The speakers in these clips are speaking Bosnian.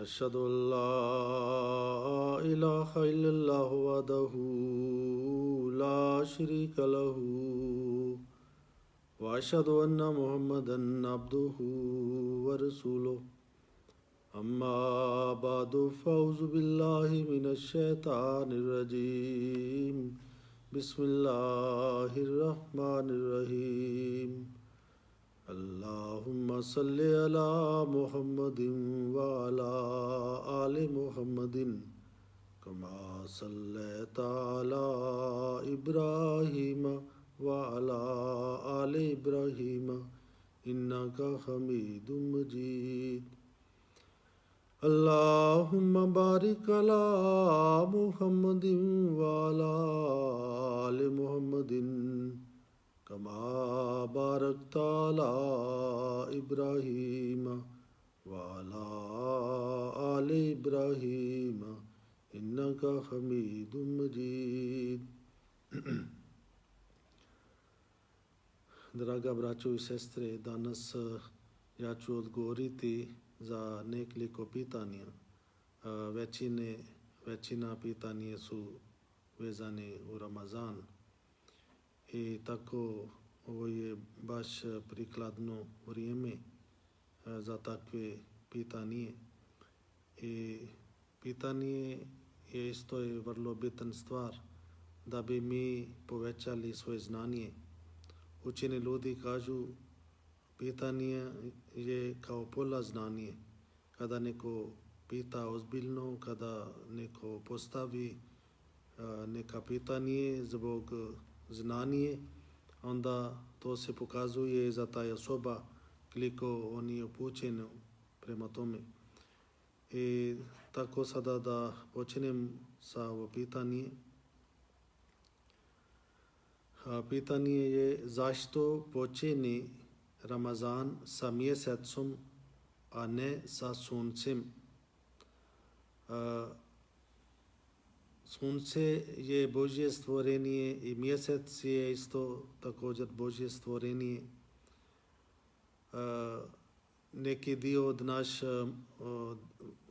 أشهد أن لا إله إلا الله وحده لا شريك له وأشهد أن محمدا عبده ورسوله أما بعد فأعوذ بالله من الشيطان الرجيم بسم الله الرحمن الرحيم اللهم صل على محمد وعلى آل محمد كما صليت على إبراهيم وعلى آل إبراهيم إنك حميد مجيد اللهم بارك على محمد وعلى آل محمد كما باركت على إبراهيم وعلى آل إبراهيم إنك حميد مجيد. Draga braćo i sestre, danas ja ću odgovoriti za nekoliko pitanja. Većina pitanja su vezane u Ramazan i tako ovo je baš prikladno vrijeme za takve pitanje. I pitanje je isto vrlo bitan stvar da bi mi povećali svoje znanje. Učeni ljudi kažu pitanje je kao pola znanje. Kada neko pita ozbiljno, kada neko postavi neka pitanje zbog znanje, onda to se pokazuje za taj osoba koliko on je upućen prema tome. I tako sada da počnem sa ovo pitanje. Pitanje je zašto počinje Ramazan sa mjesecom, a ne sa suncem. Sunce je Božje stvorenje i mjesec je isto također Božje stvorenje. Neki dio od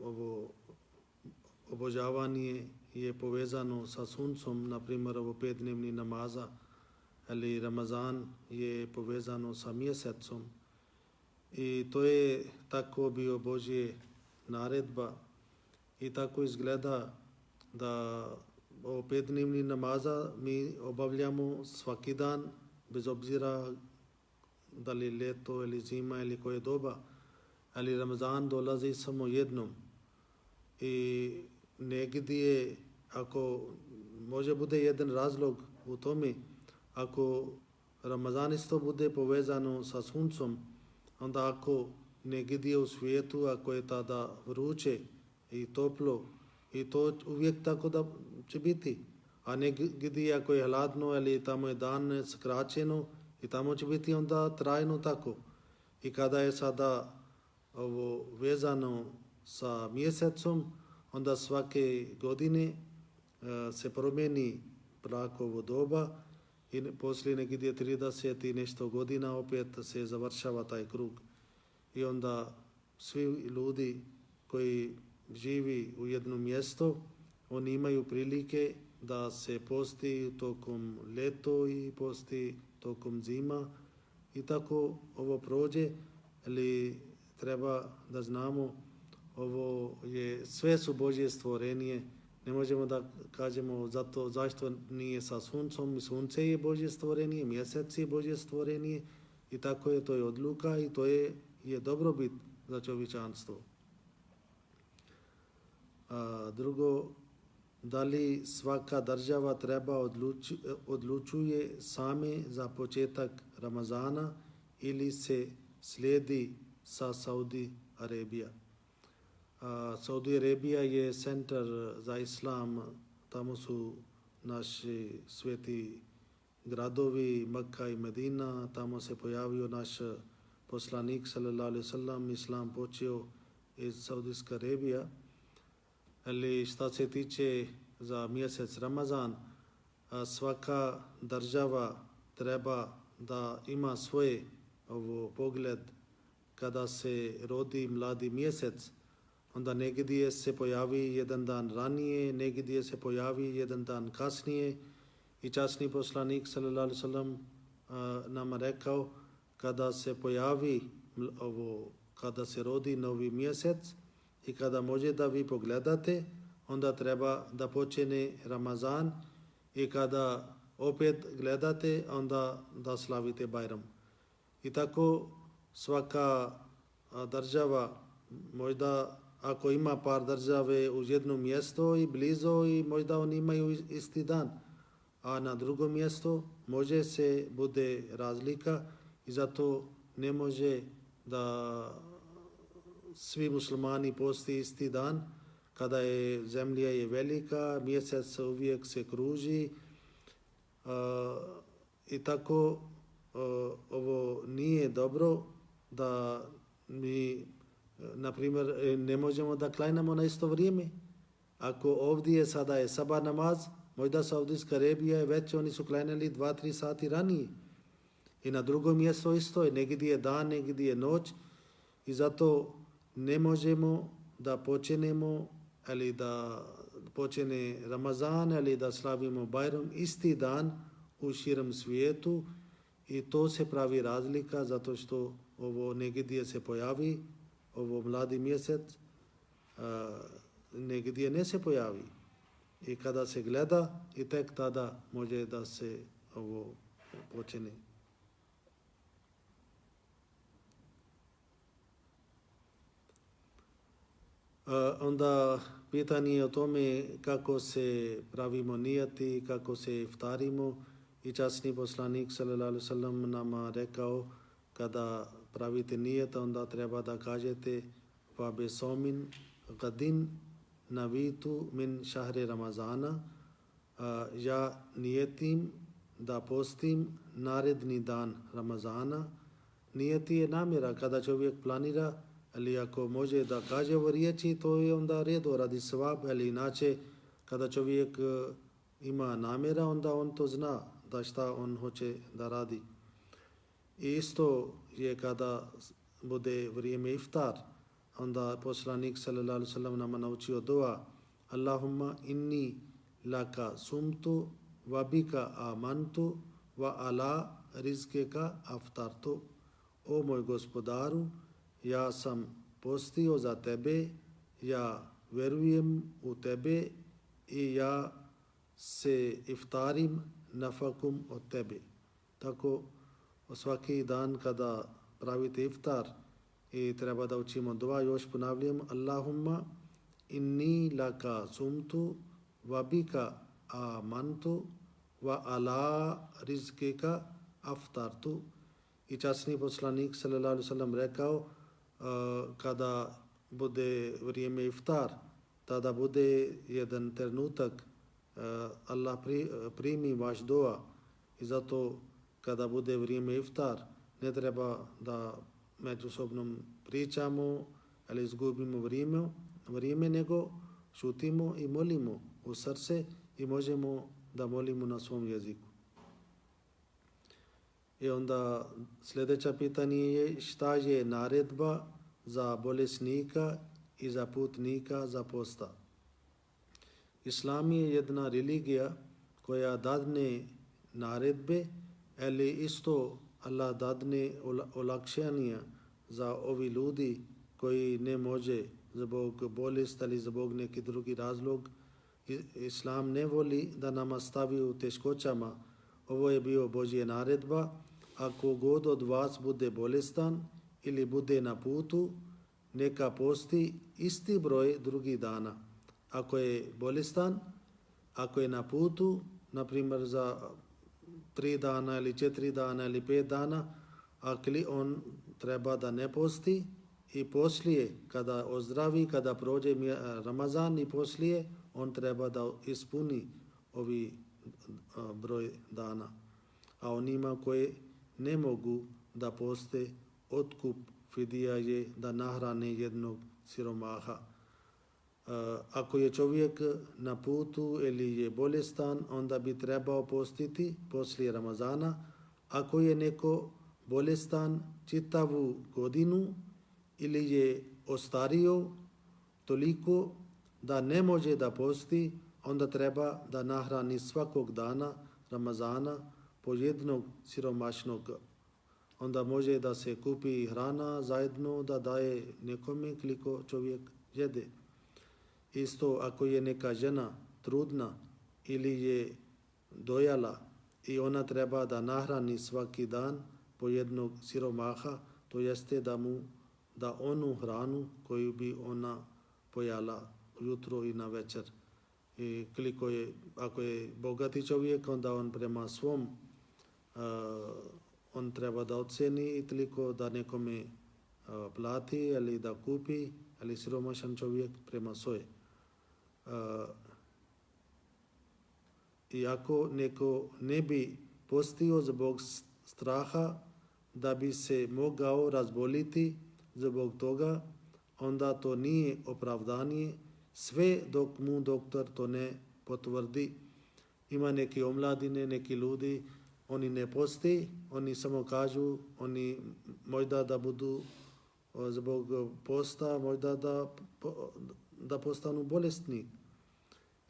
ovo obožavanje je povezano sa suncom, na primjer ovo 5-dnevni namaza, ali Ramazan je povezano sa mjesecom. I to je tako bio Božje naredba i tako izgleda da ovo 5-dnevni namaza mi obavljamo svaki dan, bez obzira da li ljeto ili zima ili koje doba, ali Ramazan dolazi samo jednom. I negdje, ako može bude jedan razlog u tome, ako Ramazan isto bude povezano sa suncom, onda ako negdje u svijetu, ako je tada vruće i toplo, i to uvijek tako da će biti. A negdje ako je hladno ili tamo je dan skraćeno i tamo će biti onda trajno tako. I kada je sada ovo vezano sa mjesecom, onda svake godine se promijeni brakovo doba i poslije negdje 30 i nešto godina opet se završava taj krug. I onda svi ljudi koji živi u jednom mjestu, oni imaju prilike da se posti tokom ljeto i posti tokom zima i tako ovo prođe, ali treba da znamo ovo je, sve su Božje stvorenje, ne možemo da kažemo zato zašto nije sa suncom, i sunce je Božje stvorenje, mjesec je Božje stvorenje i tako je, to je odluka i to je dobrobit za čovječanstvo. Drugo, da li svaka država treba odlučuje same za početak Ramazana ili se slijedi sa Saudi Arabija. Saudi Arabija je centar za islam, tamo su naši sveti gradovi, Mekka i Medina, tamo se pojavio naš poslanik sallallahu alejhi ve sellem, islam počeo iz Saudijske Arabije. Ali šta se tiče za mjesec Ramazan, svaka država treba da ima svoj pogled kada se rodi mladi mjesec, onda negdje se pojavi jedan dan ranije, negdje se pojavi jedan dan kasnije. I časni poslanik sallallahu alejhi ve sellem nama rekao, kada se pojavi kada se rodi novi mjesec i kada može da vi pogledate, onda treba da počne Ramazan, i kada opet gledate, onda da slavite Bajram. I tako svaka država, možda ako ima par države uz jedno mjesto i blizu, i možda oni imaju isti dan, a na drugom mjestu može se bude razlika, i zato ne može da svi muslimani posti isti dan. Kada je zemlja je velika, mjesec uvijek se kruži, i tako ovo nije dobro da mi, na primjer, ne možemo da klanjamo na isto vrijeme. Ako ovdje sada je sabah namaz, možda Saudijska Arabija je već, oni su klanjali 2-3 sati ranije. I na drugom mjestu isto je, negdje je dan, negdje je noć, i zato ne možemo da počnemo, ali da počne Ramazan, ali da slavimo Bajram isti dan u širem svijetu, i to se pravi razlika, zato što ovo negdje se pojavi, ovo mladi mjesec, negdje ne se pojavi. I kada se gleda, i tek tada može da se ovo počne. Onda pitanje o tome kako se pravimo nijeti, kako se iftarimo, i časni poslanik sallallahu alejhi ve sellem nama rekao, kada pravite nijet, onda treba da kažete wa bi somin gadin navitu min šahri Ramazana, ja nijetim da postim naredni dan Ramazana. Nijeti je namjera kada čovjek planira, ali ako može da kaže ovo riječi, to je onda redo radi svab, ali inače kada čovjek ima namjera, onda on to zna da šta on hoće da radi. I isto je kada bude vrijeme iftar, onda poslanik sallallahu alejhi ve sellem nama naučio dua: Allahumma inni laka sumtu wa bika amantu wa ala rizkika aftartu. O moj gospodaru, ja sam postio za tebe, ja verujem u tebe, i ja se iftarim nafakum od tebe. Tako svaki dan kada pravite iftar, i treba da učimo dua, još ponavljam: Allahumma inni laka sumtu wa bika amantu wa ala rizkika aftartu. I časni poslanik sallallahu alejhi ve sellem rekao, kada bude vrijeme iftar, tada bude jedan trenutak, Allah primi vaš dua, i zato kada bude vrijeme iftar, ne treba da međusobno pričamo, ali izgubimo vrijeme, nego šutimo i molimo u srce, i možemo da molimo na svom jeziku. I onda sljedeće pitanje je: šta je naredba za bolesnika i za putnika za posta? Islam je jedna religija koja dadne naredbe, ali isto Allah dadne olakšanja za ovi ljudi koji ne može zbog bolesti ali zbog neki drugi razlog. Islam ne voli da nama stavi u teškoćama. Ovo je bio Božja naredba: ako god od vas bude bolestan ili bude na putu, neka posti isti broj drugih dana. Ako je bolestan, ako je na putu, na primjer za 3 dana ili 4 dana ili 5 dana, ali on treba da ne posti, i poslije kada ozdravi, kada prođe Ramazan, i poslije on treba da ispuni ovi broj dana. A onima koji ne mogu da poste, otkup fidija je da nahrane jednog siromaha. Ako je čovjek na putu ili je bolestan, onda bi trebao postiti poslije Ramazana. Ako je neko bolestan čitavu godinu ili je ostario, toliko da ne može da posti, onda treba da nahrani svakog dana Ramazana po jednog siromašnog. Onda može da se kupi hrana zajedno da daje nekome koliko čovjek jede. Isto ako je neka žena trudna ili je dojala i ona treba da nahrani svaki dan po jednog siromaha, to jeste da onu hranu koju bi ona pojala ujutro i na večer. I ako je bogati čovjek, onda on prema svom on treba da oceni i toliko da nekome plati ili da kupi, ali siromašan čovjek prema svoje. I ako neko ne bi postio zbog straha da bi se mogao razboliti zbog toga, onda to nije opravdanje sve dok mu doktor to ne potvrdi. Ima neki omladine, neki ljudi, oni ne posti, oni samo kažu, oni možda da budu zbog posta, možda da postanu bolesni.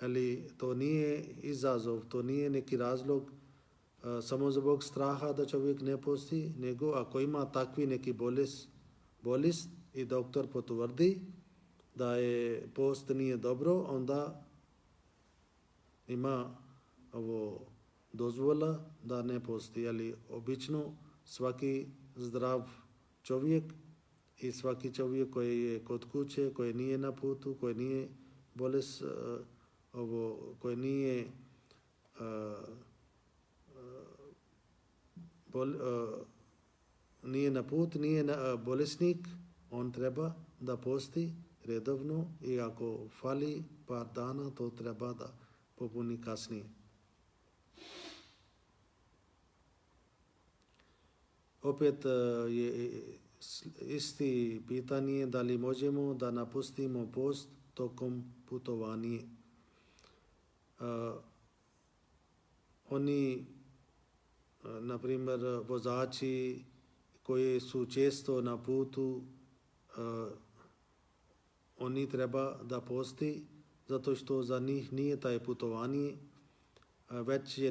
Ali to nije izazov, to nije neki razlog samo zbog straha da čovjek ne posti, nego ako ima takvi neki bolest i doktor potvrdi da je post nije dobro, onda ima dozvola da ne posti. Ali obično svaki zdrav čovjek i svaki čovjek koji je kod kuće, koji nije na putu, koji nije bolest, koji nije nije na put, nije bolesnik, on treba da posti redovno i ako fali par dana, to treba da popuni kasnije. Opet je isti pitanje da li možemo da napustimo post tokom putovanja. Oni, na primjer, vozači koji su često na putu, oni treba da posti zato što za njih nije taj putovanje, već je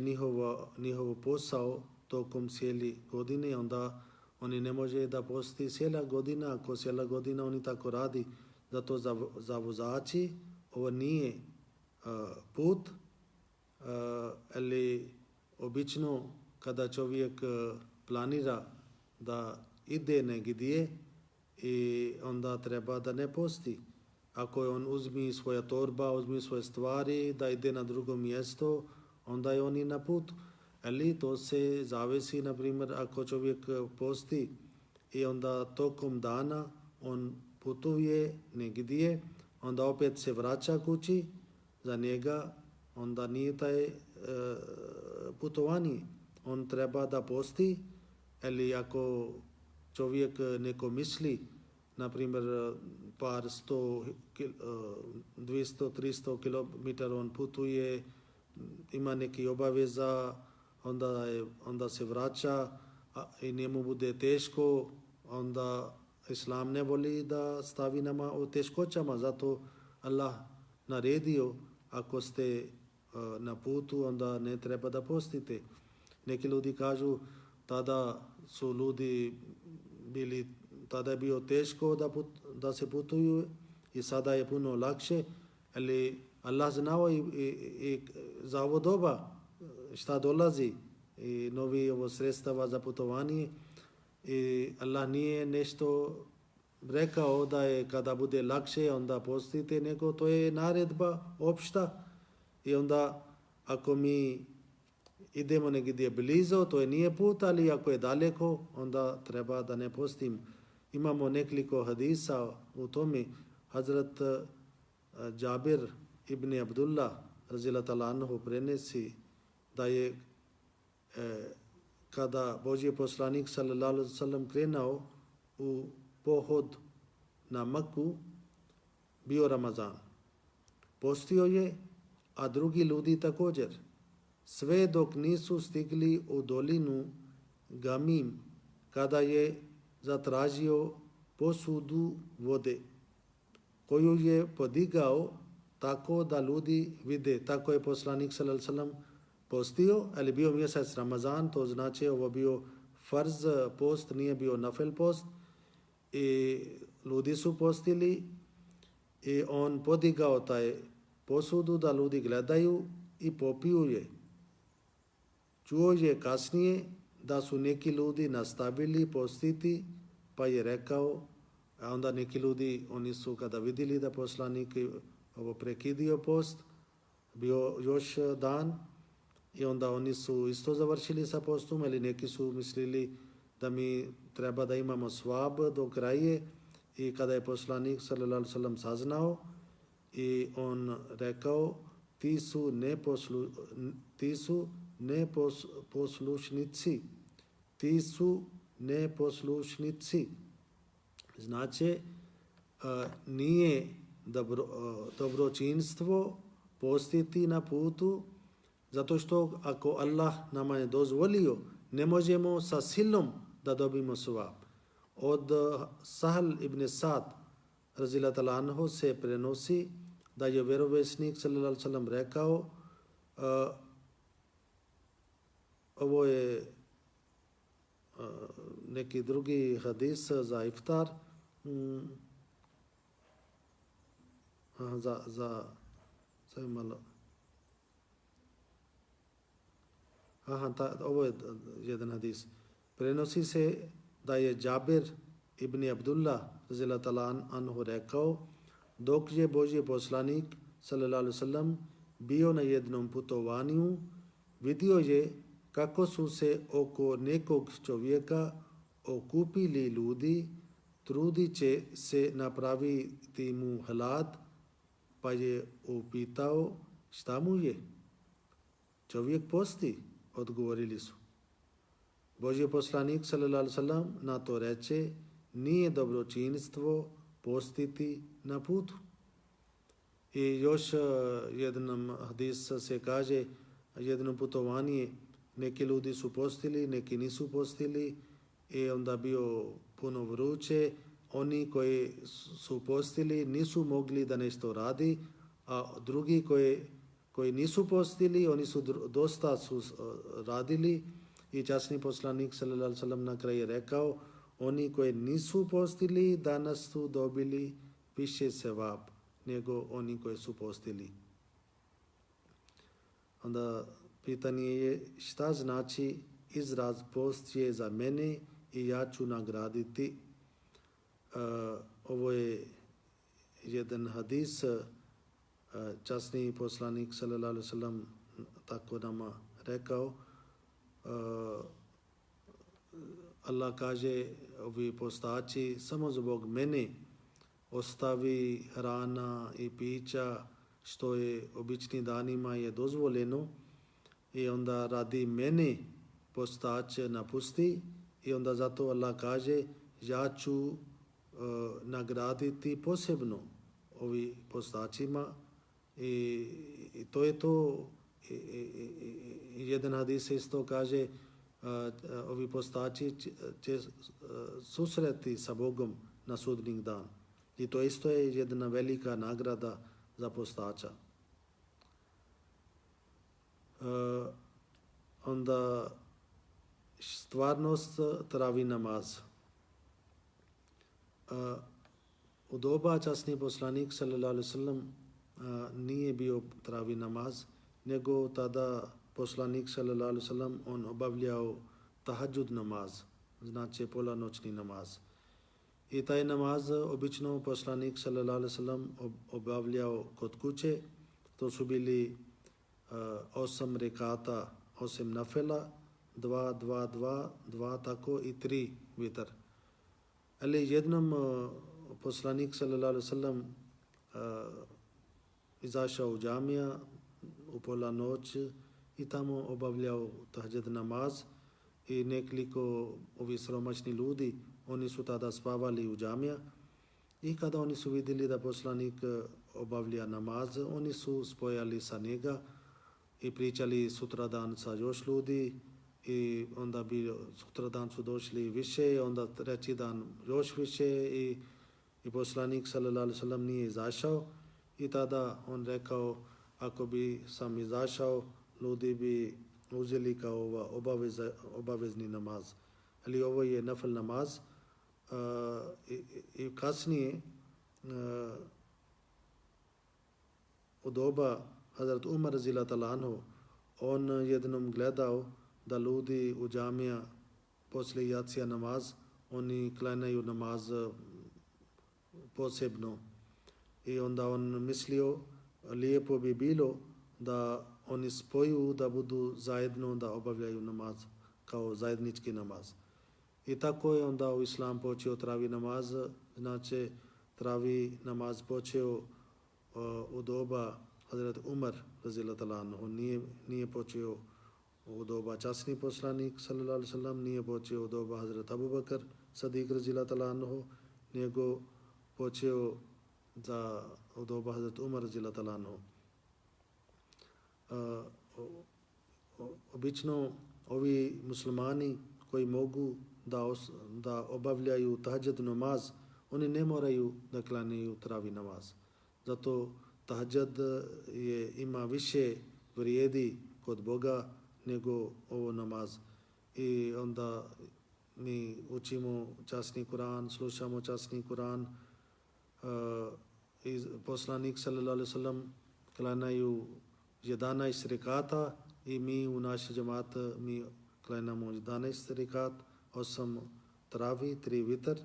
njihov posao tokom cijele godine, onda oni ne može da posti cijela godina. Ako cijela godina oni tako radi, zato za vozači ovo nije put, ali obično kada čovjek planira da ide negdje i onda treba da ne posti. Ako on uzmi svoja torba, uzmi svoje stvari da ide na drugo mjesto, onda je on i na putu. Ali to se zavisi, na primjer, ako čovjek posti i onda tokom dana on putuje negdje, onda opet se vraća kući, za njega onda nije taj putovanje. On treba da posti, ali ako čovjek neko misli, na primjer, par 100, 200, 300 km on putuje, ima neki obaveza, onda se vraća i njemu bude teško, onda Islam ne voli da stavi nama u teškoćama, zato Allah naredio, ako ste na putu, onda ne treba da postite. Neki ljudi kažu, tada su ljudi bili, tada je bilo teško da se putuju i sada je puno lakše, ali Allah znao i za ovo doba šta dolazi i novi sredstava za putovanje i Allah nije nešto rekao da je kada bude lakše onda postite, nego to je naredba opšta i onda ako mi idemo negdje blizu, to je nije put, ali ako je daleko, onda treba da ne postim. Imamo nekoliko hadisa u tome. Hazrat Džabir ibn Abdullah radhiyallahu ta'ala anhu prenesi da je kada Božji poslanik sallallahu alejhi ve sellem krenuo u pohod na Meku, bio Ramazan. Postio je, a drugi ljudi također. Sve dok nisu stigli u dolinu Gamim, kada je zatražio posudu vode. koju je podigao tako da ljudi vide. Tako je poslanik sallallahu alejhi ve sellem postio, ali bio mjesec Ramazan, to znači ovo bio farz post, nije bio nafel post. I ljudi su postili i on podigao taj posudu da ljudi gledaju i popiju je. Čuo je kasnije da su neki ljudi nastavili postiti, pa je rekao, a onda neki ljudi, oni su kada vidjeli da poslanik ovo prekidio post, bio još dan, i onda oni su isto završili sa postom, ali neki su mislili da mi treba da imamo svab do kraja. I kada je poslanik sallallahu alejhi ve sellem saznao, i on rekao, ti su neposlušnici. Znači, nije dobročinstvo postiti na putu, zato što ako Allah nama je dozvolio, ne možemo sa silom da dobimo svab. Od Sahl ibn Sa'd radhiyallahu ta'ala anhu se prenosi da je vjerovjesnik sallallahu alejhi ve sellem rekao, ovo je neki drugi hadis za iftar, ovo je jedan hadis. Prenosi se da je Džabir ibn Abdullah radhiyallahu ta'ala anhu rekao, dok je Božji poslanik sallallahu alejhi ve sellem bio na jednom putovanju, vidio je kako su se oko nekog čovjeka okupili ljudi, trudit će se napraviti mu hlad, pa je upitao šta mu je. Čovjek posti, odgovorili su. Božji poslanik sallallahu alejhi ve sellem na to reče, nije dobročinstvo postiti na putu. I još jedan hadis se kaže, jedno putovanje, neki ljudi su postili, neki nisu postili, i onda bio puno vruće. Oni koji su postili nisu mogli da nešto radi, a drugi koji nisu postili, oni su dosta su radili. I časni poslanik sallallahu alejhi ve sellem na kraju rekao, oni koji nisu postili danas su dobili više sevab nego oni koji su postili. Onda pitanje je šta znači izraz post je za mene i ja ću nagraditi. Ovo je jedan hadis, časni poslanik sallallahu alejhi ve sellem tako nama rekao, Allah kaže, ovi postači samo zbog mene ostavi hrana i pića što je običnim danima je dozvoljeno, i onda radi mene postače napusti, i onda zato Allah kaže, ja ću nagraditi posebno ovi postačima. I to je to. Jedan hadis isto kaže, ovi postači će susreti sa Bogom na sudnji dan. I to isto je jedna velika nagrada za postača. Onda stvarnost travi namaz. U doba časni poslanik sallallahu alejhi ve sellem nije bio travi namaz, nego tada poslanik sallallahu alejhi ve sellem on obavljao tahadžud namaz, znači polanoćni namaz. I taj namaz obično poslanik sallallahu alejhi ve sellem obavljao kod kuće. To su bili 8 rekata, 8 nafela, 2, 2, 2, 2 tako i 3 vitar. Ali jednom poslanik sallallahu alejhi ve sellem izašao u džamija u pola noći i tamo obavljao tahadžud namaz, i nekoliko ovi siromašni ljudi, oni su tada spavali u džamija, i kada oni su vidjeli da poslanik obavlja namaz, oni su spojali sa njega i pričali sutradan sa još ljudi, i onda sutradan su došli više, onda treći dan još više, i i poslanik sallallahu alejhi ve sellem nije izašao i tada on rekao ako bi sam izašao ljudi bi uzeli kao obavezni namaz. Ali ovo je nafil namaz i kasnije u doba Hazrat Umar radhiyallahu ta'ala anhu on jednom gledao da ljudi u džamija poslije jacija namaz oni klanjaju namaz posebno i onda on mislio lijepo bi bilo da oni spoju da budu zajedno da obavljaju namaz kao zajednički namaz. I tako je onda u islam počeo travi namaz, znači travi namaz počeo u doba Hazrat Umar radhiyallahu ta'ala anhu, nije počeo u doba časni poslanik sallallahu alejhi ve sellem, nije počeo u doba Hazrat Abu Bakr Sadiq radhiyallahu ta'ala anhu, nego počeo u doba Hazrat Umar radhiyallahu ta'ala anhu. Obično ovi muslimani koji mogu da obavljaju tahadžud namaz, oni ne moraju da klanjaju travi namaz. Zato tahadžud ima više vrijedi kod Boga nego ovo namaz. I onda mi učimo časni Kur'an, slušamo časni Kur'an. Poslanik sallallahu alejhi ve sellem klanjaju 11 rekata i mi u naš džemat mi klanjamo 11 rekat, 8 travi, 3 vitr.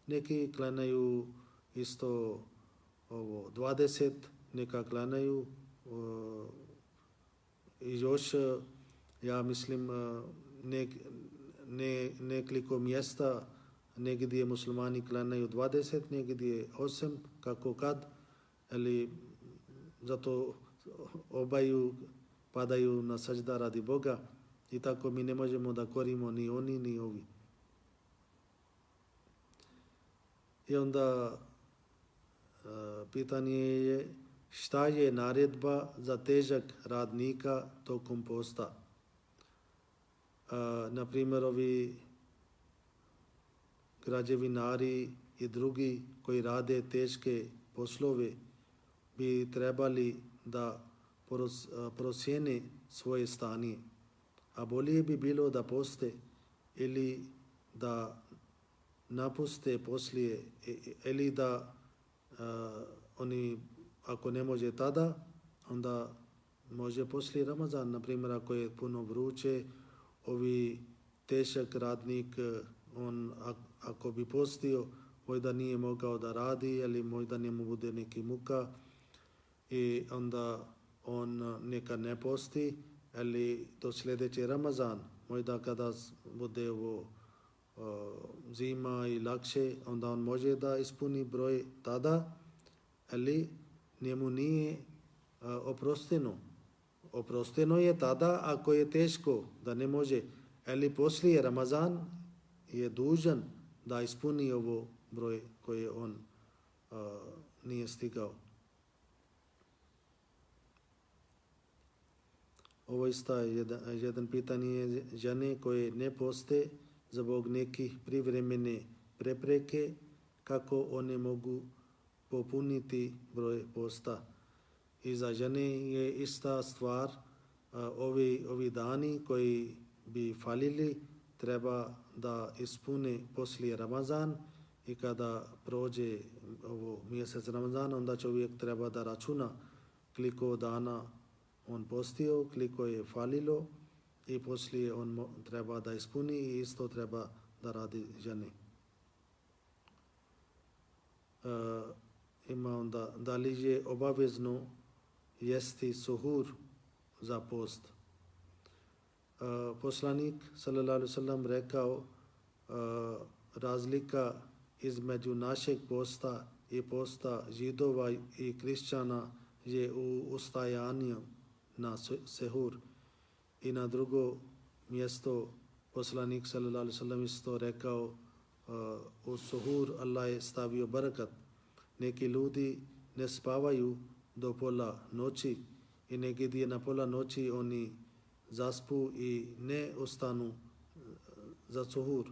Neki klanjaju isto 20, neka klanjaju i još ja mislim nekoliko mjesta negdje muslimani klanjaju 20, negdje 8, kako kad, ali zato obaju padaju na sađda radi Boga i tako mi ne možemo da korimo ni oni ni ovi. I onda pitanje je šta je naredba za težak radnika tokom posta. Na primjer ovi građevinari i drugi koji rade teške poslove bi trebali da prosjene svoje stanje. A bolje bi bilo da poste ili da napuste poslije ili da oni ako ne može tada onda može poslije Ramazan. Na primjer ako je puno vruće, ovi težak radnik on ako bi postio možda nije mogao da radi ili možda njemu bude neki muka i onda on neka ne posti ili do sljedeće Ramazan, možda kada bude ovo zima i lakše, onda on može da ispuni broj tada, ali njemu nije oprosteno. Oprosteno je tada ako je teško da ne može, ali poslije Ramazan je dužan da ispuni ovo broj koji on nije stigao. Ovo isto je jedan pitanje žene koje ne poste zbog nekih privremene prepreke, kako one mogu popuniti broj posta. I za žene je ista stvar, ovi dani koji bi falili treba da ispune poslije Ramazan i kada prođe ovo mjesec Ramazana, onda čovjek treba da računa koliko dana on postio, koliko je falilo i poslije on treba da ispuni i isto treba da radi žene. Ima onda da li je obavezno jesti suhur za post. Poslanik sallallahu alejhi ve sellem rekao razlika između našeg posta i posta Židova i Kršćana je u ustajanju na sehur. I na drugo mjesto poslanik sallallahu alejhi ve sellem isto rekao u suhur Allah je stavio barakat. Neki ljudi ne spavaju do pola noći i negdje na pola noći oni zaspu i ne ostanu za suhur.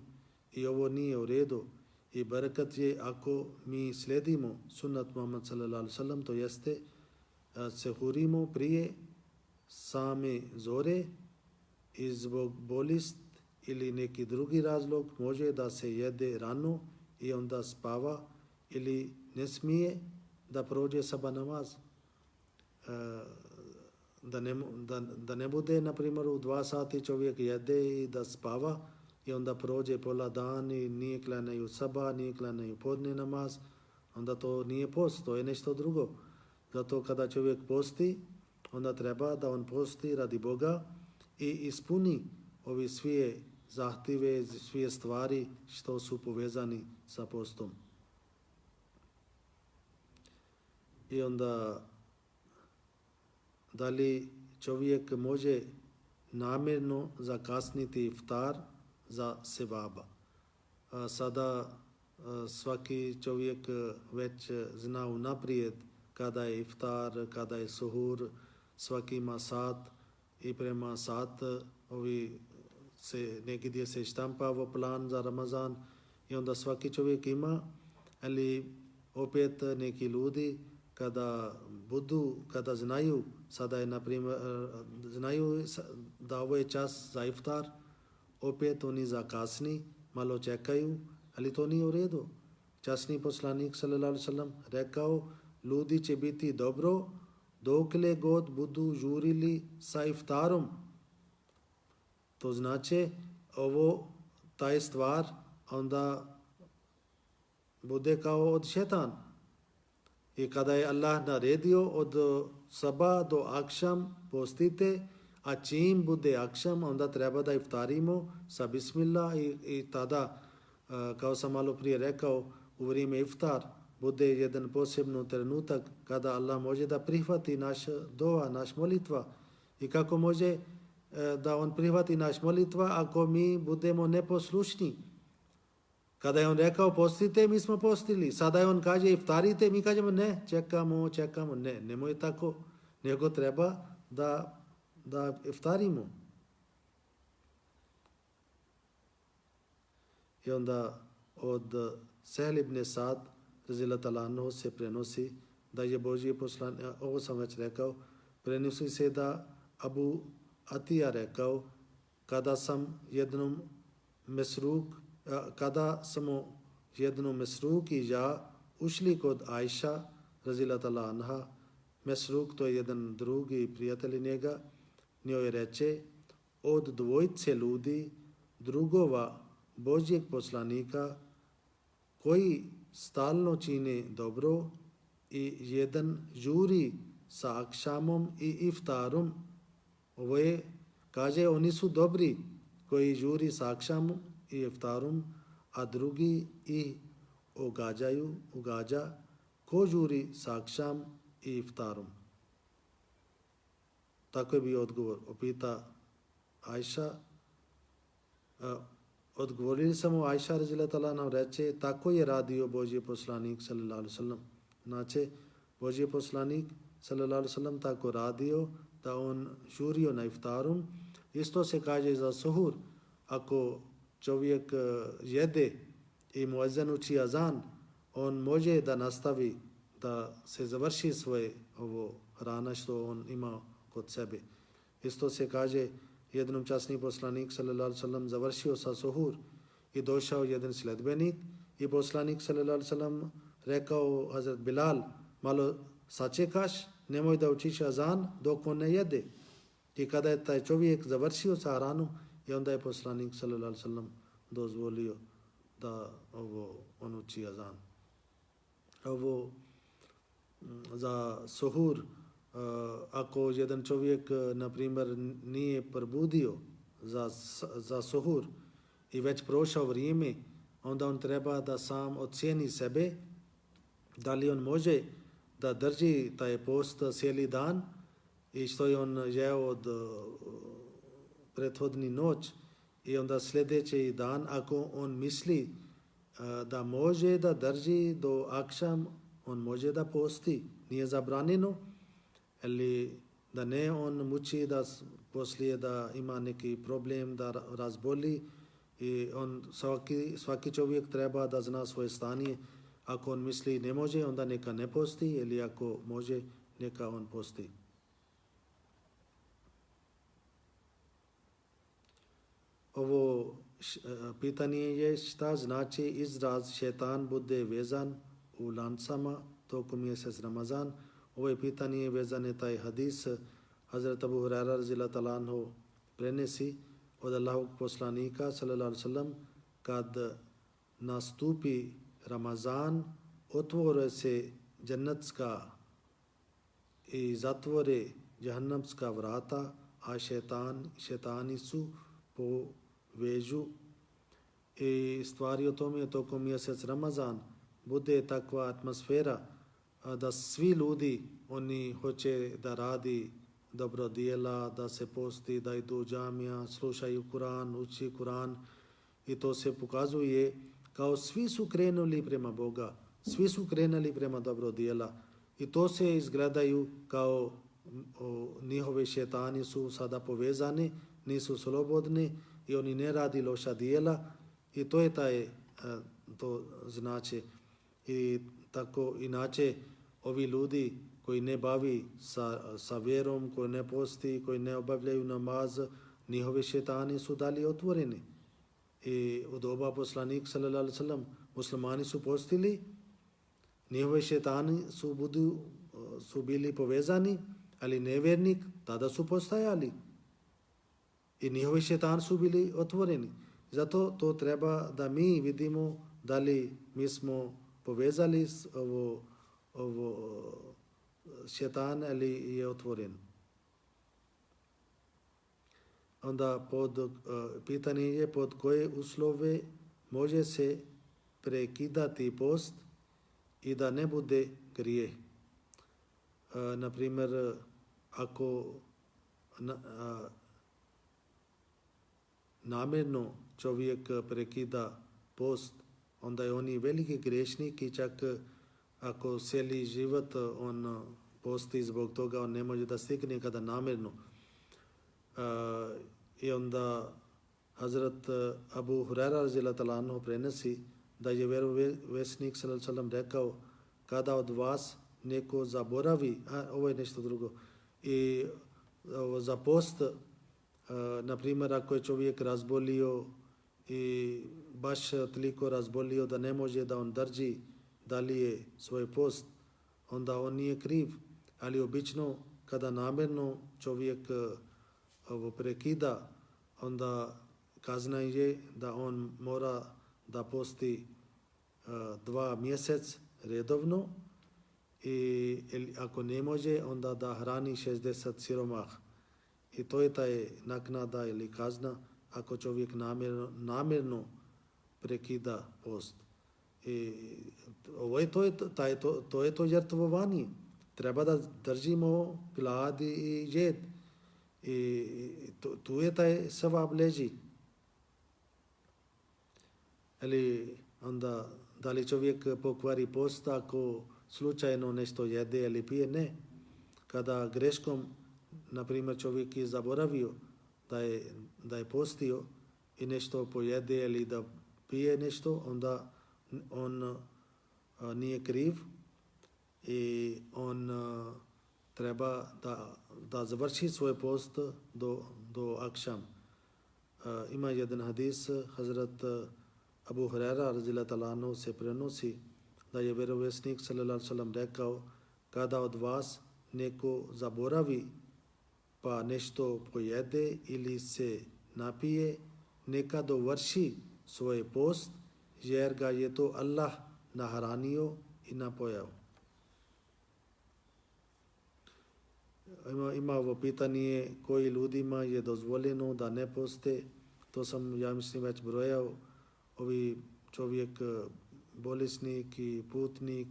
I ovo nije u redu. I barakat je ako mi slijedimo sunnat Muhammad sallallahu alaihi wasallam, to jeste sehurimo prije same zore i zbog bolest ili neki drugi razlog može da se jede rano i onda spava ili ne smije da prođe sabah namaz. Da ne bude, na primjer, u 2 sati čovjek jede i da spava i onda prođe pola dan i nije klanjaju sabah, nije klanjaju podne namaz, onda to nije post, to je nešto drugo. Zato kada čovjek posti, onda treba da on posti radi Boga i ispuni ovi sve zahtjeve, sve stvari što su povezani sa postom. I onda da li čovjek može namjerno zakasniti iftar za sevaba? Sada svaki čovjek već zna unaprijed kada je iftar, kada je suhur, svaki ima sat i prema sat negdje se štampava plan za Ramazan i onda svaki čovjek ima, ali opet neki ljudi kada znaju, sada je na primjer, znaju da ovo je čas za iftar, opet oni zakasni, malo čekaju, ali to nije u redu. Časni poslanik sallallahu alejhi ve sellem rekao, ljudi će biti dobro dokle god budu žurili sa iftarom. To znači taj stvar onda bude kao od šetan. I kada je Allah naredio od sabah do akšam postite, a čim bude akšam onda treba da iftarimo sa bismillah i tada, kao sam malo prije rekao, u vrijeme iftar bude jedan posebno trenutak kada Allah može da prihvati naš dova, naš molitva. I kako može da on prihvati naš molitva ako mi budemo neposlušni? Kada je on rekao postite, mi smo postili. Sada je on kaže iftarite, mi kažemo ne, čekamo. Ne, nemoj tako, nego treba da iftarimo. I onda od Sehl ibn Sad radhiyallahu anhu se prenosi da je Božji poslanik, ovo sam već rekao, prenosi se da Abu Atija rekao, kada smo jednom Mesruk i ja ušli kod Ajša radhiyallahu anha, Mesruk to je jedan drugi prijatelj njega, njoj reče, od dvojice ljudi drugova Božjeg poslanika koji stalno čine dobro i jedan žuri sa akšamom i iftarom. Ovo je, kaže, oni su dobri koji žuri sa akšamom i iftarom, a drugi ih ugađa ko žuri sa akšam i iftarom. Tako je bio odgovor. Opita Ajša, odgovorili samo Ajša radhiyallahu anha reče, tako je radio Božji poslanik sallallahu alejhi ve sellem. Znači, Božji poslanik sallallahu alejhi ve sellem tako radio da on žurio na iftarom. Isto se kaže za suhur. Ako čovjek jede i muezzin uči azan, on može da nastavi da se završi svoje hrana što on ima kod sebe. Isto se kaže, jednom časni poslanik sallallahu alejhi ve sellem završio sa suhur i došao jedan sledbenik i poslanik sallallahu alejhi ve sellem rekao Hazrat Bilal, malo sačekaš, nemoj da učiš azan dok on ne jede. I kada je taj čovjek završio sa hranom, i onda je poslanik sallallahu alejhi ve sellem dozvolio da on uči azan. Ovo za suhur, ako jedan čovjek, na primjer, nije probudio za suhur i već prošao vrijeme, onda on treba da sam ocijeni sebe, da li on može da drži taj post cijeli dan i što je on jeo od prethodni noć i onda sljedeći dan, ako on misli da može da drži do akšam, on može da posti, nije zabranjeno, ali da ne on muči da poslije da ima neki problem, da razboli I svaki čovjek treba da zna svoje stanje. Ako on misli ne može, onda neka ne posti, ili ako može, neka on posti. Ovo pitanje je šta znači izraz šetan bude vezan u lancama tokom mjesec Ramazan. Ovo je pitanje vezane taj hadis Hazrat Abu Hurajra radijallahu ta'ala anhu prenesi od Allahovog poslanika sallallahu alejhi ve sellem, kad nastupi Ramazan, otvore se džennetska i zatvore džahannamska vrata, a šetani su povežu. I stvari o tome tokom mjesec Ramazan bude takva atmosfera da svi ljudi oni hoće da radi dobro dijela, da se posti, da idu u džamija, slušaju Kur'an, uči Kur'an, i to se pokazuje kao svi su krenuli prema Boga, svi su krenuli prema dobro dijela, i to se izgledaju kao njihove šetani su sada povezani, nisu slobodni i oni ne radi loša dijela, i to je to znači. I tako inače ovi ljudi koji ne bavi sa vjerom, koji ne posti, koji ne obavljaju namaz, njihovi šetani su dali otvoreni. I u doba poslanik sallallahu alejhi ve sellem muslimani su postili, njihovi šetani su bili povezani, ali nevjernik tada su postajali i njihovi šetani su bili otvoreni. Zato to treba da mi vidimo da li mi smo povezali ovo šetan ili je otvoren. Onda pitanje je pod koje uslove može se prekidati post i da ne bude grijeh. Naprimjer, ako namjerno čovjek prekida post, onda je on i veliki grešnik, i čak ako cijeli život on posti zbog toga, on ne može da stigne kada namjerno. I onda Hazrat Abu Hurajra radijallahu ta'ala anhu prenosi da je vjerovjesnik sallallahu alejhi ve sellem rekao, kada od vas neko zaboravi, ovo je nešto drugo, i za post, na primjer ako je čovjek razbolio i baš toliko razbolio da ne može da on drži dalje svoj post, onda on nije kriv. Ali obično kada namjerno čovjek prekida, onda kazna je da on mora da posti 2 mjesec redovno, i ako ne može, onda da hrani 60 siromah. I to je taj naknada ili kazna ako čovjek namjerno prekida post. I to je to žrtvovanje. Treba da držimo glad i jed. I tu je taj sevap leži. Ili onda da li čovjek pokvari post ako slučajno nešto jede ili pije? Ne. Kada greškom, na primjer, čovjek je zaboravio da je postio i nešto pojede ili da pije nešto, onda on nije kriv i on treba da završi svoj post do akšam. Ima jedan hadis, Hazrat Abu Hurajra radijallahu ta'ala anhu se prenosi da je vjerovjesnik sallallahu alejhi ve sellem rekao, kada od vas neko zaboravi pa nešto pojede ili se napije, neka dovrši svoj post, jer ga je to Allah nahranio i napojao. Ima ovo pitanje koji ljudima je dozvoljeno da ne poste. To sam, ja mislim, već brojao. Ovi čovjek bolesnik i putnik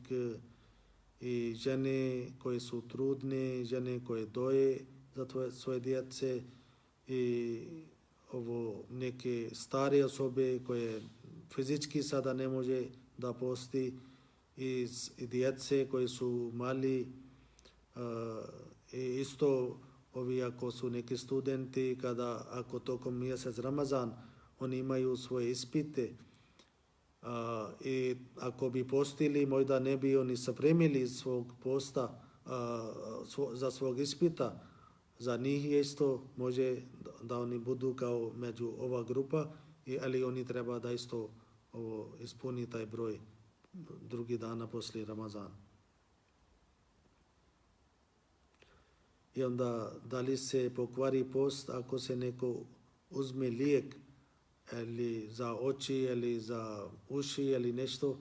i žene koje su trudne, žene koje doje za svoje djece, i ovo neke stare osobe koje fizički sada ne može da posti, i djece koji su mali, i isto ovi ako su neki studenti, ako tokom mjesec Ramazan oni imaju svoje ispite i ako bi postili, možda ne bi oni sapremili svog posta za svog ispita. Za njih je isto može da oni budu kao među ova grupa, ali oni treba da isto ispuni taj broj drugi dana poslije Ramazana. I onda da li se pokvari post ako se neko uzme lijek ili za oči ili za uši ili nešto.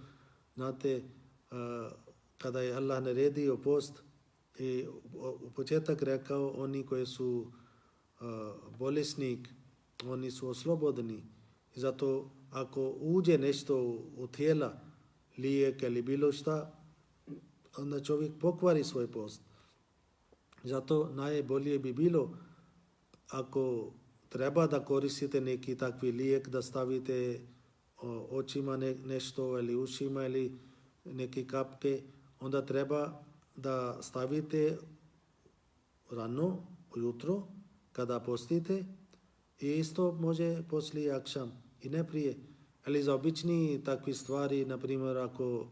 Znate, kada je Allah naredio post i u početak rekao oni koji su bolesnik, oni su oslobodni. I zato ako uđe nešto u tijela, lijek ili bilo šta, onda čovjek pokvari svoj post. Zato najbolje bi bilo ako treba da koristite neki takvi lijek, da stavite očima nešto ili ušima ili neke kapke, onda treba da stavite rano, ujutro, kada postite i isto može poslije akšam i ne prije. Ali za obični takvi stvari, na primjer ako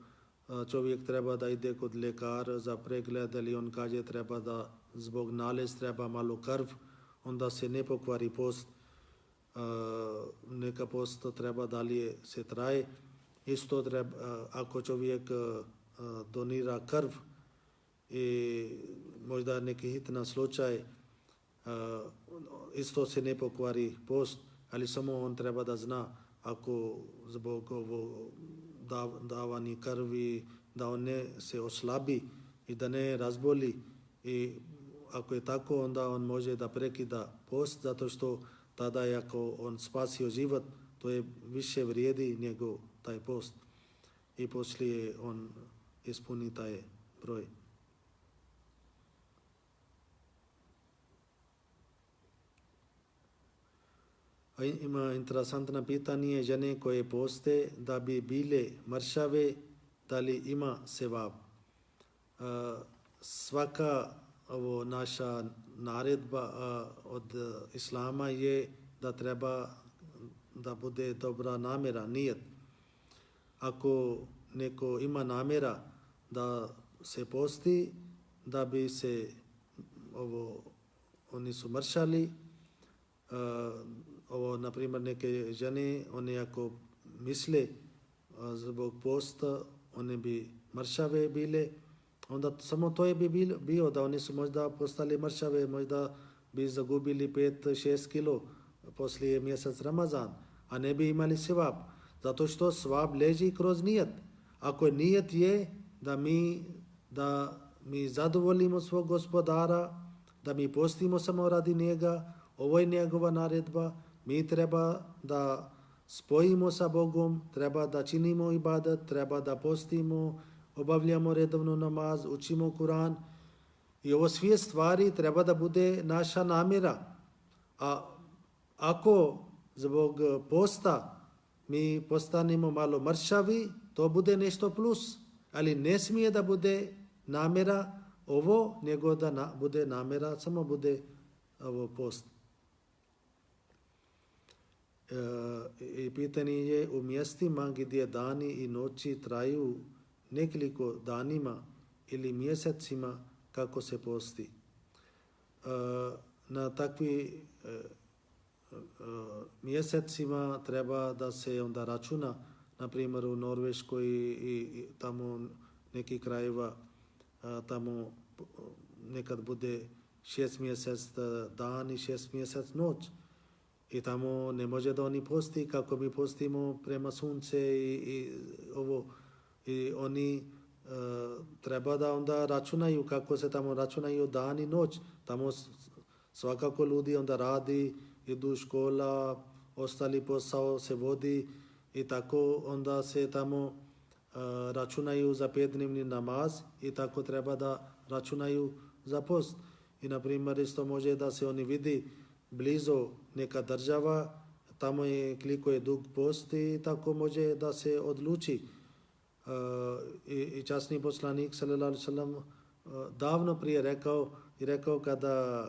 čovjek treba da ide kod ljekara za pregled ili on kaže treba da zbog nalez treba malo krv, onda se ne pokvari post. Neka post treba dalje se traje. Isto treba, ako čovjek donira krv i možda neki hitan slučaj, isto se ne pokvari post, ali samo on treba da zna ako zbog davanja krvi da on ne se oslabi i da ne razboli, i ako je tako onda on može da prekida post, zato što tada ako on spasio život, to je više vrijedi nego taj post i poslije on ispuni taj broj. A ima interesantno pitanje žene koje poste da bi bile mršave, da li ima sevab. Svaka naša naredba od Islama je da treba da bude dobra namjera, nijet. Ako neko ima namjera da se posti, da bi se oni su mršali, na primjer neke žene, oni ako misle zbog posta, one bi mršave bile, onda samo to je bi bio da oni su možda postali mršave, možda bi zagubili 5-6 kilo poslije mjesec Ramazan, a ne bi imali sevab. Zato što sevab leži kroz nijet. Ako nijet je da mi zadovoljimo svog gospodara, da mi postimo samo radi njega, ovo je njegova naredba, mi treba da spojimo sa Bogom, treba da činimo ibadat, treba da postimo, obavljamo redovno namaz, učimo Kur'an. I ovo sve stvari treba da bude naša namjera. A ako zbog posta mi postanemo malo mršavi, to bude nešto plus. Ali ne smije da bude namjera ovo, nego da bude namjera, samo bude post. I pitanje je u mjestima gdje dani i noći traju nekoliko danima ili mjesecima kako se posti. Na takvi mjesecima treba da se onda računa, na primjer u Norveškoj i tamo neki krajeva, tamo nekad bude 6 mjesec dan i 6 mjesec noć. I tamo ne može da oni posti kako mi postimo prema sunce i ovo. I oni treba da onda računaju kako se tamo računaju dan i noć. Tamo svakako ljudi onda radi, idu škola, ostali posao se vodi i tako onda se tamo računaju za 5-dnevni namaz i tako treba da računaju za post. I na primjer isto može da se oni vidi blizu neka država, tamo je koliko je dug post i tako može da se odluči. I časni poslanik sallallahu alejhi ve sellem davno prije rekao kada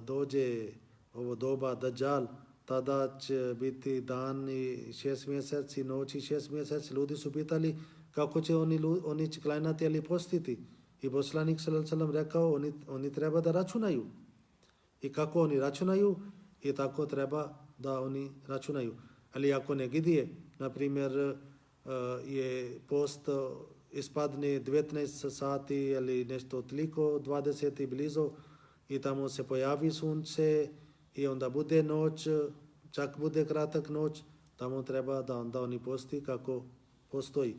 dođe ovo doba Dajjal, tada će biti dan i 6 mjeseci, noć i 6 mjeseci. Ljudi su pitali kako će oni će klanjati ali postiti. I poslanik s.a.v. rekao oni treba da računaju. I kako oni računaju i tako treba da oni računaju. Ali ako ne gdje, na primjer je post ispadne 19 sati ili nešto toliko, 20 blizu i tamo se pojavi sunce i onda bude noć, čak bude kratak noć, tamo treba da onda oni posti kako postoji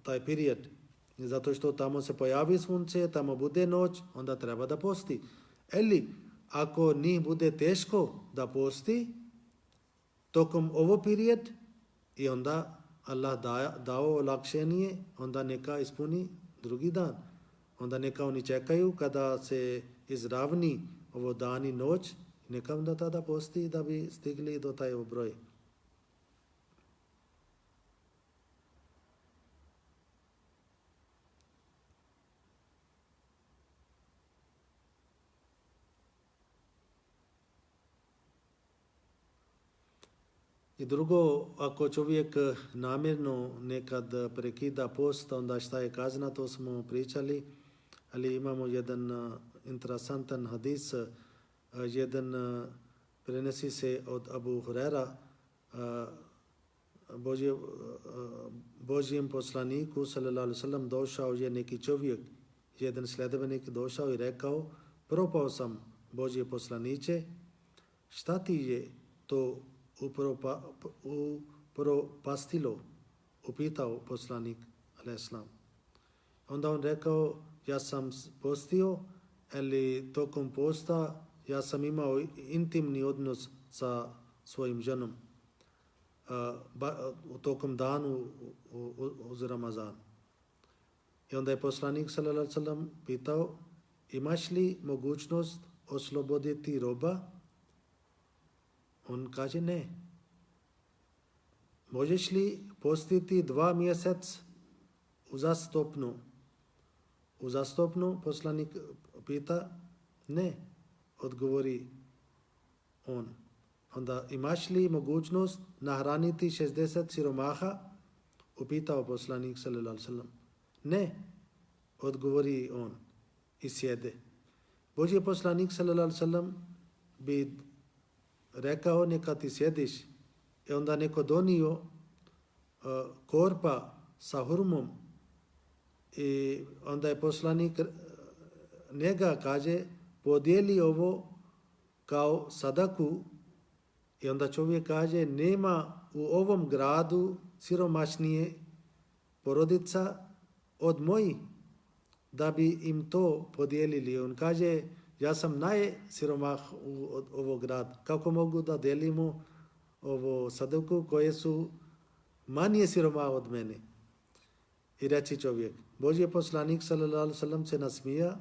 taj period. Zato što tamo se pojavi sunce, tamo bude noć, onda treba da posti. Ili ako njih bude teško da posti tokom ovo period i onda Allah dao olakšenje, onda neka ispuni drugi dan. Onda neka oni čekaju kada se izravni ovo dan i noć, neka onda tada posti da bi stigli do taj broj. I drugo, ako čovjek namjerno nekad prekida post, onda šta je kazna, to smo pričali, ali imamo jedan interesantan hadis, prenesi se od Abu Hurera, Božjem poslaniku, sallallahu alejhi ve sellem, došao je neki čovjek, jedan sljedbenik došao i rekao, propao sam, Božje poslaniće, šta ti je to upropastilo, upitao poslanik alejhisselam. Onda on rekao, ja sam postio, ali tokom posta ja sam imao intimni odnos sa svojim ženom u tokom danu uz Ramazan. I onda je poslanik sallallahu alejhi ve sellem pitao, imaš li mogućnost osloboditi roba? On kaže ne. Možeš li postiti 2 mjeseca uzastopno? Uzastopno poslanik pita ne. Odgovori on. Onda imaš li mogućnost nahraniti 60 siromaha? Upitao poslanik sallallahu alejhi ve sellem. Ne. Odgovori on i sjede. Božji poslanik sallallahu alejhi ve sellem bi rekao neka ti sjediš i onda neko donio korpa sa hurmom i onda je poslanik njega kaže podijeli ovo kao sadaku i onda čovjek kaže nema u ovom gradu siromašnije porodica od mojih da bi im to podijelili. On kaže ja sam najsiromah od ovog grada. Kako mogu da delimo ovo sadaku koje su manje siromah od mene? I reći čovjek, Božji poslanik sallallahu alejhi ve sellem se nasmija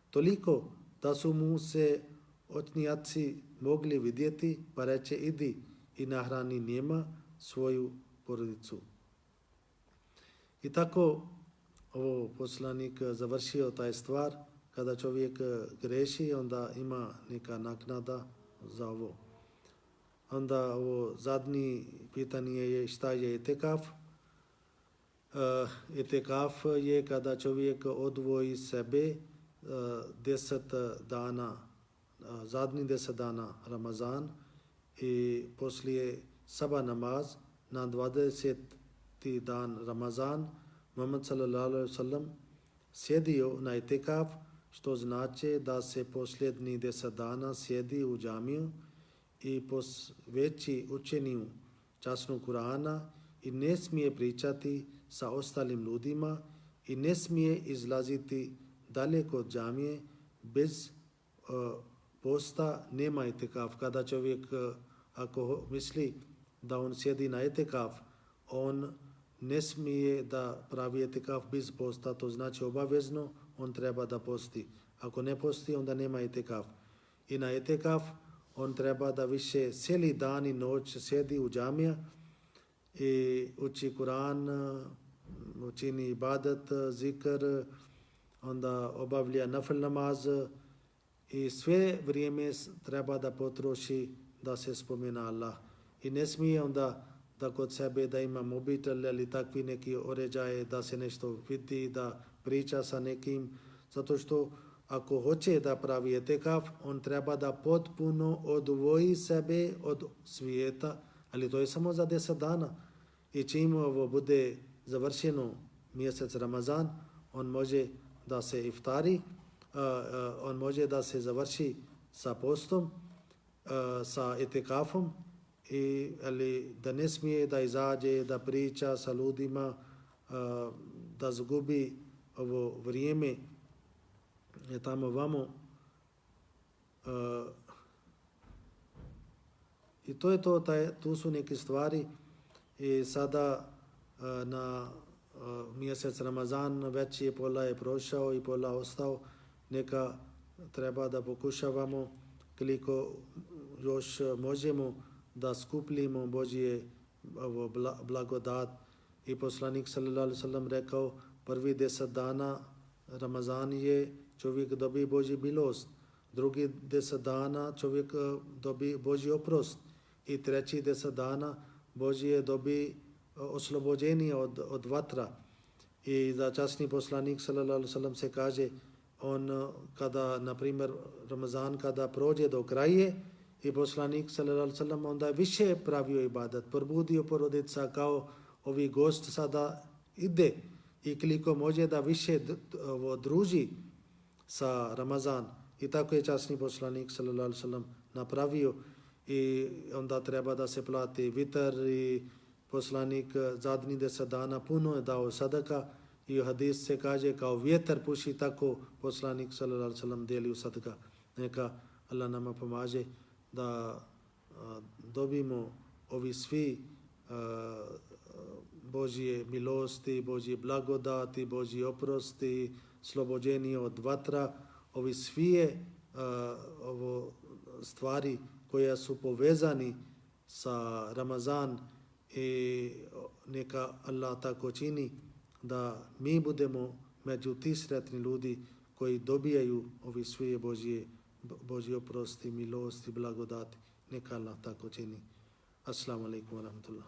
toliko da su mu se očnjaci mogli vidjeti, pa reče idi i nahrani njima svoju porodicu. I tako ovo poslanik završio taj stvar. Kada čovjek greši, onda ima neka naknada za ovo. Onda ovo zadnji pitanje je šta je itikaf. Itikaf je kada čovjek odvoji sebe 10 dana, zadnji 10 dana Ramazan i poslije sabah namaz na 20. dan Ramazan Muhammed sallallahu alejhi ve sellem sjedio na itikaf, što znači da se posljednji 10 dana sjedi u džamiju i posveći učenju časnog Kur'ana i ne smije pričati sa ostalim ljudima i ne smije izlaziti daleko od džamije. Bez posta nema itikaf. Kada čovjek ako misli da on sjedi na itikaf, on ne smije da pravi itikaf bez posta, to znači obavezno on treba da posti. Ako ne posti, onda nema itikaf. I na itikaf on treba da više cijeli dan i noć sjedi u džamija i uči Kur'an, učini ibadat, zikr, onda obavlja nafil namaz i sve vrijeme treba da potroši da se spomena Allah. I ne smije onda da kod sebe da ima mobitel ili takvi neki uređaje, da se nešto vidi, da priča sa nekim, zato što ako hoće da pravi etikaf, on treba da potpuno odvoji sebe od svijeta, ali to je samo za 10 dana. I čim ovo bude završeno mjesec Ramazan, on može da se iftari, on može da se završi sa postom, sa etikafom, ali da ne smije da izađe, da priča sa ljudima, da zgubi ovo vrijeme tamo vamo. I to je to, tu su neke stvari. I sada na mjesec Ramazan već je pola je prošao i pola ostao. Neka treba da pokušavamo koliko još možemo da skupljimo Božje blagodat. I poslanik sallallahu alejhi ve sellem rekao, prvi 10 dana Ramazan je čovjek dobi Božji milost, drugi 10 dana čovjek dobi Božji oprost i treći 10 dana Božje dobi oslobođenje od vatra. I za časni poslanik sallallahu alejhi ve sellem se kaže, on kada, na primjer, Ramazan kada prođe do kraje i poslanik sallallahu alejhi ve sellem onda više pravio ibadat, probudio porodica kao ovi gost sada ide i koliko može da više druži sa Ramazan. I tako je časni poslanik sallallahu alejhi ve sellem napravio i onda treba da se plati vitar i poslanik zadnjih 10 dana puno je dao sadaka i u hadis se kaže kao vjetar puši, tako poslanik sallallahu alejhi ve sellem delio sadaka. Neka Allah nama pomaže da dobimo ovi svi Božje milosti, Božje blagodati, Božji oprosti, slobođenje od vatra, ovi svi ovo stvari koje su povezani sa Ramazan i neka Allah tako čini da mi budemo među ti sretni ljudi koji dobijaju ovi svi Božji oprosti, milosti, blagodati. Neka Allah tako čini. Assalamu alaikum wa rahmatullah.